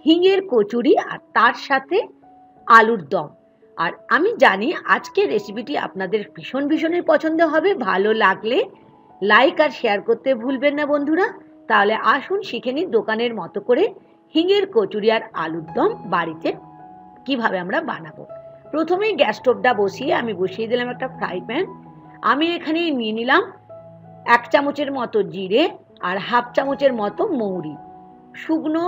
হিঙের কচুরি আর তার সাথে আলুর দম। আর আমি জানি আজকের রেসিপিটি আপনাদের ভীষণই পছন্দ হবে। ভালো লাগলে লাইক আর শেয়ার করতে ভুলবেন না বন্ধুরা। তাহলে আসুন শিখে নিই দোকানের মতো করে হিঙের কচুরি আর আলুর দম বাড়িতে কিভাবে আমরা বানাবো। প্রথমেই গ্যাস স্টোভটা বসিয়ে দিলাম একটা ফ্রাই প্যান। আমি এখানে নিয়ে নিলাম 1 চামচের মতো জিরে আর 1/2 চামচের মতো মৌরি। শুকনো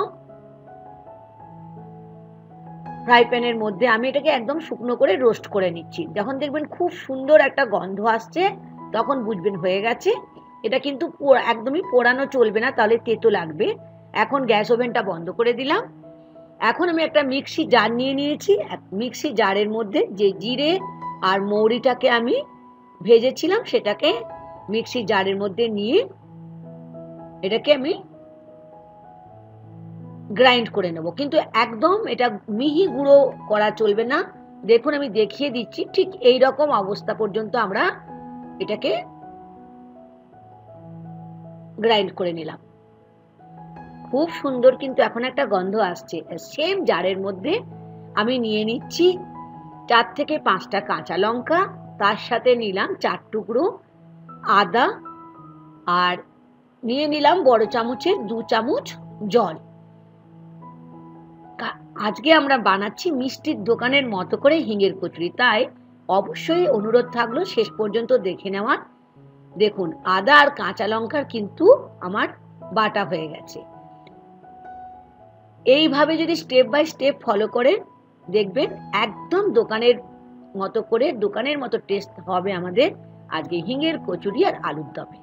ফ্রাই প্যানের মধ্যে আমি এটাকে একদম শুকনো করে রোস্ট করে নিচ্ছি। যখন দেখবেন খুব সুন্দর একটা গন্ধ আসছে তখন বুঝবেন হয়ে গেছে। এটা কিন্তু একদমই পোড়ানো চলবে না, তাহলে তেতো লাগবে। এখন গ্যাস ওভেনটা বন্ধ করে দিলাম। এখন আমি একটা মিক্সি জার নিয়ে নিয়েছি। মিক্সি জারের মধ্যে যে জিরে আর মৌরিটাকে আমি ভেজেছিলাম সেটাকে মিক্সি জারের মধ্যে নিয়ে এটাকে আমি গ্রাইন্ড করে নেব, কিন্তু একদম এটা মিহি গুঁড়ো করা চলবে না। দেখুন আমি দেখিয়ে দিচ্ছি, ঠিক এই রকম অবস্থা পর্যন্ত আমরা এটাকে গ্রাইন্ড করে নিলাম। খুব সুন্দর কিন্তু এখন একটা গন্ধ আসছে। সেম জারের মধ্যে আমি নিয়ে নিচ্ছি 4 থেকে 5টা কাঁচা লঙ্কা, তার সাথে নিলাম 4 টুকরো আদা, আর নিয়ে নিলাম বড় চামচের 2 চামচ জল। আজকে আমরা বানাচ্ছি মিষ্টির দোকানের মতো করে হিঙের কচুরি, তাই অবশ্যই অনুরোধ থাকলো শেষ পর্যন্ত দেখে নেওয়ার। দেখুন আদা আর কাঁচা লঙ্কার কিন্তু আমার বাটা হয়ে গেছে। এইভাবে যদি স্টেপ বাই স্টেপ ফলো করে দেখবেন একদম দোকানের মতো টেস্ট হবে আমাদের আজকে হিঙের কচুরি আর আলুর দমে।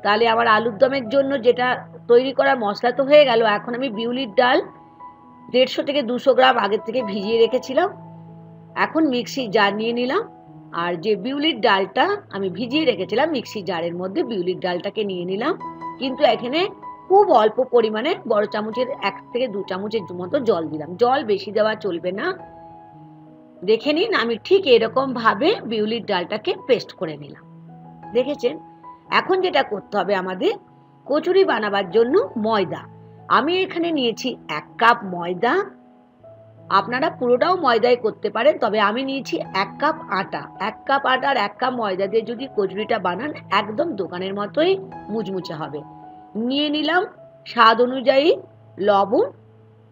তাহলে আবার আলুর দমের জন্য যেটা তৈরি করা মশলা তো হয়ে গেল। এখন আমি বিউলির ডাল 150 থেকে 200 গ্রাম আগের থেকে ভিজিয়ে রেখেছিলাম। এখন মিক্সি জার নিয়ে নিলাম, আর যে বিউলির ডালটা আমি ভিজিয়ে রেখেছিলাম মিক্সি জারের মধ্যে বিউলির ডালটাকে নিয়ে নিলাম। কিন্তু এখানে খুব অল্প পরিমাণে বড় চামচের 1 থেকে 2 চামচের মতো জল দিলাম। জল বেশি দেওয়া চলবে না। দেখে নিন আমি ঠিক এরকম ভাবে বিউলির ডালটাকে পেস্ট করে নিলাম। দেখেছেন? এখন যেটা করতে হবে আমাদের কচুরি বানাবার জন্য ময়দা। আমি এখানে নিয়েছি 1 কাপ ময়দা। আপনারা পুরোটাও ময়দায় করতে পারেন, তবে আমি নিয়েছি 1 কাপ আটা। 1 কাপ আটা আর 1 কাপ ময়দা দিয়ে যদি কচুরিটা বানান একদম দোকানের মতোই মুচমুচে হবে। নিয়ে নিলাম স্বাদ অনুযায়ী লবণ,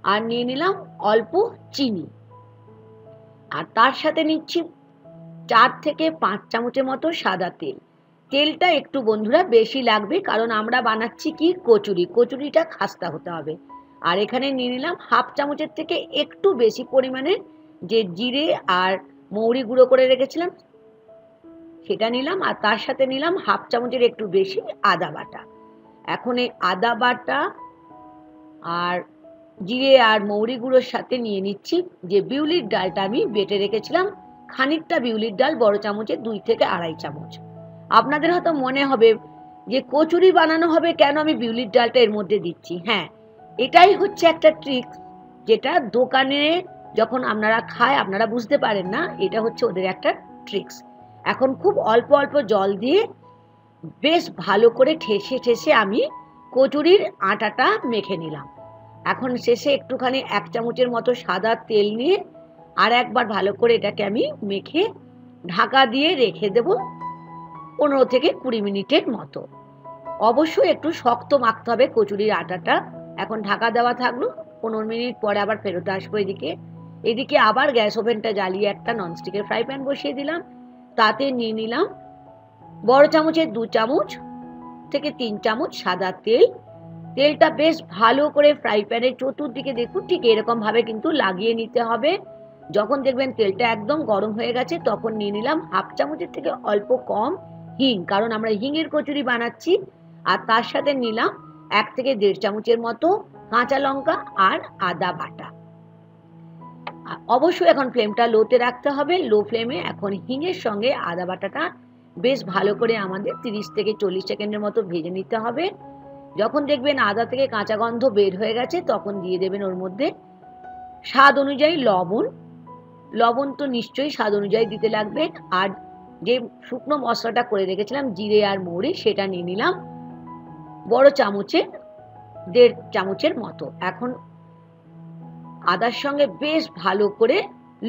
আর নিয়ে নিলাম অল্প চিনি, আর তার সাথে নিচ্ছি 4 থেকে 5 চামচের মতো সাদা তেল। তেলটা একটু বন্ধুরা বেশি লাগবে, কারণ আমরা বানাচ্ছি কি কচুরিটা খাস্তা হতে হবে। আর এখানে নিয়ে নিলাম 1/2 চামচের থেকে একটু বেশি পরিমাণে যে জিরে আর মৌরি গুঁড়ো করে রেখেছিলাম সেটা নিলাম, আর তার সাথে নিলাম 1/2 চামচের একটু বেশি আদা বাটা। এখন এই আদা বাটা আর জিরে আর মৌরি গুঁড়োর সাথে নিয়ে নিচ্ছি যে বিউলির ডালটা আমি বেটে রেখেছিলাম। খানিকটা বিউলির ডাল, বড় চামচের 2 থেকে 2.5 চামচ। আপনাদের হয়তো মনে হবে যে কচুরি বানানো হবে, কেন আমি বিউলির ডালটা এর মধ্যে দিচ্ছি। হ্যাঁ, এটাই হচ্ছে একটা ট্রিক, যেটা দোকানে যখন আপনারা খায় আপনারা বুঝতে পারেন না, এটা হচ্ছে ওদের একটা ট্রিক্স। এখন খুব অল্প অল্প জল দিয়ে বেশ ভালো করে ঠেসে আমি কচুরির আটাটা মেখে নিলাম। এখন শেষে একটুখানি 1 চামচের মতো সাদা তেল নিয়ে আর একবার ভালো করে এটাকে আমি মেখে ঢাকা দিয়ে রেখে দেব 15 থেকে 20 মিনিটের মতো। অবশ্যই একটু শক্ত মাখতে হবে কচুরির আটাটা। এখন ঢাকা দেওয়া থাকলো। 15 মিনিট পরে আবার ফেরত আসবো। এদিকে আবার গ্যাস ওভেনটা জ্বালিয়ে একটা ননস্টিকের ফ্রাই প্যান বসিয়ে দিলাম। তাতে নিয়ে নিলাম বড় চামচের 2 চামচ থেকে 3 চামচ সাদা তেল। তেলটা বেশ ভালো করে ফ্রাই প্যানের চতুর্দিকে দেখুন ঠিক এরকম ভাবে কিন্তু লাগিয়ে নিতে হবে। যখন দেখবেন তেলটা একদম গরম হয়ে গেছে তখন নিয়ে নিলাম 1/2 চামচের থেকে অল্প কম হিং, কারণ আমরা হিঙের কচুরি বানাচ্ছি। আর তার সাথে নিলাম 1 থেকে 1.5 চামচের মতো কাঁচা লঙ্কা আর আদা বাটা। অবশ্যই এখন ফ্লেমটা লোতে রাখতে হবে। লো ফ্লেমে এখন হিঙের সঙ্গে আদা বাটাটা বেশ ভালো করে আমাদের 30 থেকে 40 সেকেন্ডের মতো ভেজে নিতে হবে। যখন দেখবেন আদা থেকে কাঁচা গন্ধ বের হয়ে গেছে তখন দিয়ে দেবেন ওর মধ্যে স্বাদ অনুযায়ী লবণ। লবণ তো নিশ্চয়ই স্বাদ অনুযায়ী দিতে লাগবে। আর যে শুকনো মশলাটা করে রেখেছিলাম জিরে আর মৌরি, সেটা নিয়ে নিলাম বড় চামচে 1.5 চামচের মতো। এখন আদার সঙ্গে বেশ ভালো করে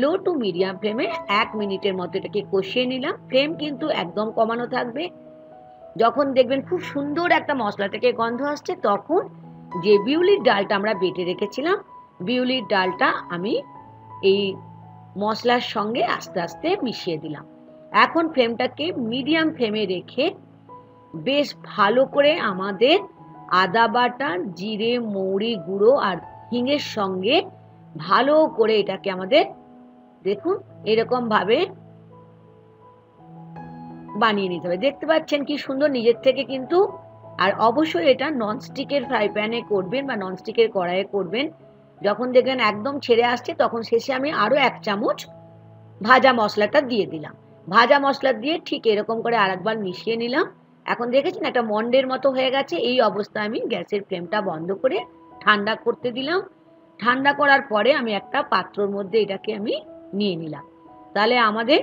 লো টু মিডিয়াম ফ্লেমে 1 মিনিটের মতো এটাকে কষিয়ে নিলাম। ফ্লেম কিন্তু একদম কমানো থাকবে। যখন দেখবেন খুব সুন্দর একটা মশলা থেকে গন্ধ আসছে, তখন যে বিউলির ডালটা আমরা বেটে রেখেছিলাম, বিউলির ডালটা আমি এই মশলার সঙ্গে আস্তে আস্তে মিশিয়ে দিলাম। এখন ফ্লেমটাকে মিডিয়াম ফ্লেমে রেখে বেশ ভালো করে আমাদের আদা বাটা, জিরে, মৌরি গুঁড়ো আর হিঙের সঙ্গে ভালো করে এটাকে আমাদের দেখুন এরকম ভাবে বানিয়ে নিতে হবে। দেখতে পাচ্ছেন কি সুন্দর নিজের থেকে কিন্তু। আর অবশ্যই এটা ননস্টিকের ফ্রাই প্যানে করবেন বা ননস্টিকের কড়াইয়ে করবেন। যখন দেখবেন একদম ছেড়ে আসছে, তখন শেষে আমি আরো 1 চামচ ভাজা মশলাটা দিয়ে দিলাম। ভাজা মশলা দিয়ে ঠিক এরকম করে আরেকবার মিশিয়ে নিলাম। এখন দেখেছেন একটা মন্ডের মতো হয়ে গেছে। এই অবস্থায় আমি গ্যাসের ফ্লেমটা বন্ধ করে ঠান্ডা করতে দিলাম। ঠান্ডা করার পরে আমি একটা পাত্রর মধ্যে এটাকে আমি নিয়ে নিলাম। তাহলে আমাদের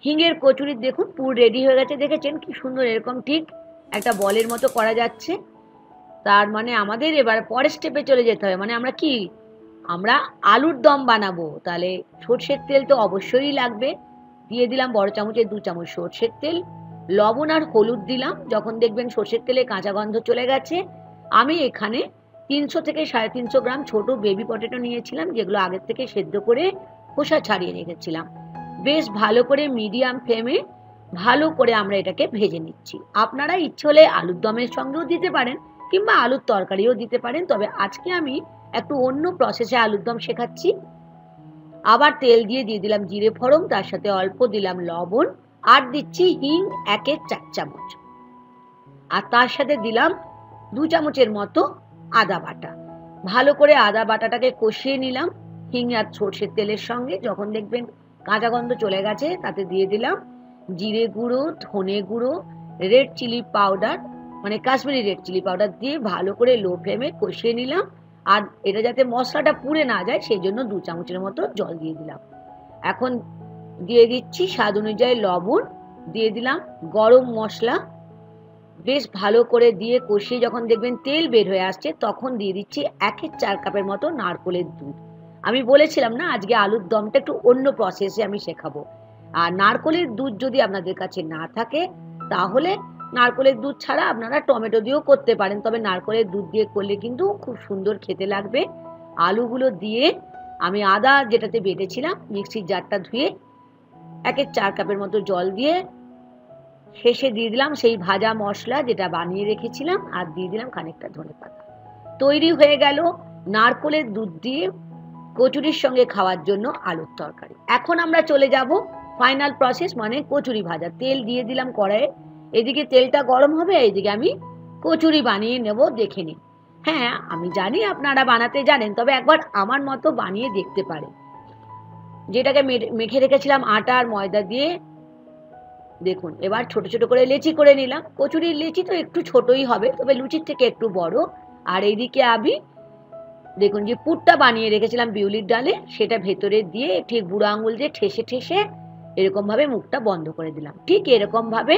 হিঙের কচুরি দেখুন পুর রেডি হয়ে গেছে। দেখেছেন কি সুন্দর এরকম ঠিক একটা বলের মতো করা যাচ্ছে। তার মানে আমাদের এবার পরের স্টেপে চলে যেতে হবে। মানে আমরা কি, আমরা আলুর দম বানাবো। তাহলে সর্ষের তেল তো অবশ্যই লাগবে। দিয়ে দিলাম বড় চামচের 2 চামচ সর্ষের তেল। লবণ আর হলুদ দিলাম। যখন দেখবেন সর্ষের তেলে কাঁচা গন্ধ চলে গেছে, আমি এখানে 300 থেকে 350 গ্রাম ছোট বেবি পটেটো নিয়েছিলাম, যেগুলো আগের থেকে সেদ্ধ করে খোসা ছাড়িয়ে রেখেছিলাম। বেশ ভালো করে মিডিয়াম ফ্লেমে ভালো করে আমরা এটাকে ভেজে নিচ্ছি। আপনারা ইচ্ছে হলে আলুর দমের সঙ্গেও দিতে পারেন কিংবা আলুর তরকারিও দিতে পারেন, তবে আজকে আমি একটু অন্য প্রসেসে আলুর দম শেখাচ্ছি। আবার তেল দিয়ে দিলাম জিরে ফোড়ন, তার সাথে অল্প দিলাম লবণ, আর দিচ্ছি হিং 1/4 চামচ, আর তার সাথে দিলাম 2 চামচের মতো আদা বাটা। ভালো করে আদা বাটাটাকে কষিয়ে নিলাম হিং আর সর্ষের তেলের সঙ্গে। যখন দেখবেন কাঁচা গন্ধ চলে গেছে, তাতে দিয়ে দিলাম জিরে গুঁড়ো, ধনে গুঁড়ো, রেড চিলি পাউডার, মানে কাশ্মীরি রেড চিলি পাউডার দিয়ে ভালো করে লো ফ্লেমে কষিয়ে নিলাম। আর এটা যাতে মশলাটা পুড়ে না যায়, সেই জন্য 2 চামচের মতো জল দিয়ে দিলাম। এখন দিয়ে দিচ্ছি স্বাদ অনুযায়ী লবণ, দিয়ে দিলাম গরম মশলা। বেশ ভালো করে দিয়ে কষিয়ে যখন দেখবেন তেল বের হয়ে আসছে, তখন দিয়ে দিচ্ছি 1/4 কাপের মতো নারকোলের দুধ। আমি বলেছিলাম না আজকে আলুর দমটা একটু অন্য প্রসেসে আমি শেখাবো। আর নারকোলের দুধ যদি আপনাদের কাছে না থাকে, তাহলে নারকোলের দুধ ছাড়া আপনারা টমেটো দিয়েও করতে পারেন, তবে নারকোলের দুধ দিয়ে করলে কিন্তু খুব সুন্দর খেতে লাগবে। আলুগুলো দিয়ে আমি আদা যেটাতে বেটেছিলাম মিক্সির জারটা ধুয়ে 1/4 কাপের মতো জল দিয়ে শেষে দিয়ে দিলাম সেই ভাজা মশলা যেটা বানিয়ে রেখেছিলাম, আর দিয়ে দিলাম খানিকটা ধনেপাতা। তৈরি হয়ে গেল নারকোলের দুধ দিয়ে কচুরির সঙ্গে খাওয়ার জন্য আলুর তরকারি। এখন আমরা চলে যাব ফাইনাল প্রসেস, মানে কচুরি ভাজা। তেল দিয়ে দিলাম কড়াইয়ে, এদিকে তেলটা গরম হবে, এইদিকে আমি কচুরি বানিয়ে নেব, দেখে নিন। হ্যাঁ, আমি জানি আপনারা বানাতে জানেন, তবে একবার আমার মতো বানিয়ে দেখতে পারেন। যেটাকে মেখে রেখেছিলাম আটা আর ময়দা দিয়ে, দেখুন এবার ছোট ছোট করে লেচি করে নিলাম। কচুরির লেচি তো একটু ছোটই হবে, তবে লুচির থেকে একটু বড়। আর এইদিকে আমি দেখুন যে পুরটা বানিয়ে রেখেছিলাম বিউলির ডালে, সেটা ভেতরে দিয়ে ঠিক বুড়ো আঙুল দিয়ে ঠেসে ঠেসে এরকম ভাবে মুখটা বন্ধ করে দিলাম। ঠিক এরকম ভাবে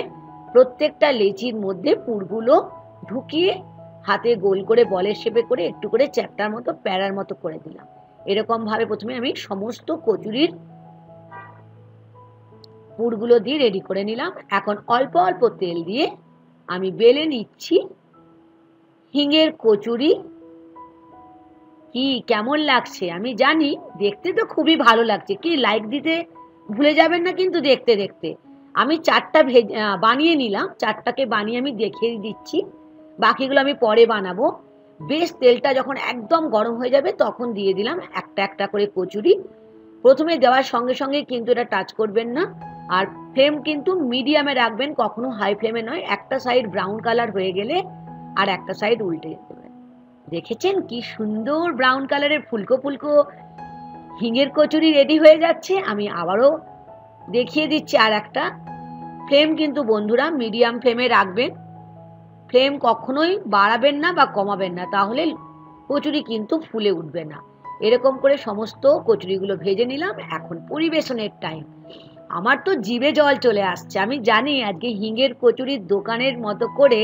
প্রত্যেকটা লেচির মধ্যে পুরগুলো ঢুকিয়ে হাতে গোল করে বলের শেপে করে একটু করে চ্যাপ্টার মতো প্যারার মতো করে দিলাম। এরকম ভাবে প্রথমে আমি সমস্ত কচুরির পুরগুলো দিয়ে রেডি করে নিলাম। এখন অল্প অল্প তেল দিয়ে আমি বেলে নিচ্ছি হিঙের কচুরি। কি কেমন লাগছে আমি জানি, দেখতে তো খুবই ভালো লাগছে। কি লাইক দিতে ভুলে যাবেন না কিন্তু দেখতে দেখতে। আমি 4টা বানিয়ে নিলাম, 4টাকে বানিয়ে আমি দেখিয়ে দিচ্ছি, বাকিগুলো আমি পরে বানাবো। বেশ তেলটা যখন একদম গরম হয়ে যাবে, তখন দিয়ে দিলাম একটা একটা করে কচুরি। প্রথমে দেওয়ার সঙ্গে সঙ্গে কিন্তু এটা টাচ করবেন না, আর ফ্লেম কিন্তু মিডিয়ামে রাখবেন, কখনো হাই ফ্লেমে নয়। একটা সাইড ব্রাউন কালার হয়ে গেলে আর একটা সাইড উল্টে যেতে পারে। দেখেছেন কি সুন্দর ব্রাউন কালারের ফুলকো ফুলকো হিঙের কচুরি রেডি হয়ে যাচ্ছে। আমি আবারও দেখিয়ে দিচ্ছি আর একটা। ফ্লেম কিন্তু বন্ধুরা মিডিয়াম ফ্লেমে রাখবেন, ফ্লেম কখনোই বাড়াবেন না বা কমাবেন না, তাহলে কচুরি কিন্তু ফুলে উঠবে না। এরকম করে সমস্ত কচুরিগুলো ভেজে নিলাম। এখন পরিবেশনের টাইম। আমার তো জিভে জল চলে আসছে। আমি জানি আজকে হিঙের কচুরির দোকানের মতো করে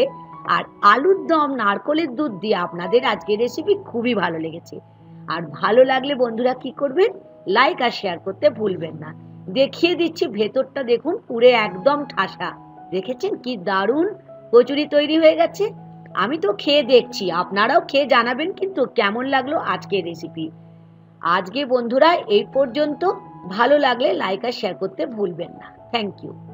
আর আলুর দম নারকলের দুধ দিয়ে আপনাদের আজকের রেসিপি খুবই ভালো লেগেছে। আর ভালো লাগলে বন্ধুরা কি করবেন, লাইক আর শেয়ার করতে ভুলবেন না। দেখিয়ে দিচ্ছি ভেতরটা দেখুন, পুরে একদম ঠাসা। দেখেছেন কি দারুণ কচুরি তৈরি হয়ে গেছে। আমি তো খেয়ে দেখছি, আপনারাও খেয়ে জানাবেন কিন্তু কেমন লাগলো আজকের রেসিপি। আজকে বন্ধুরা এই পর্যন্ত। ভালো লাগলে লাইক আর শেয়ার করতে ভুলবেন না। Thank you.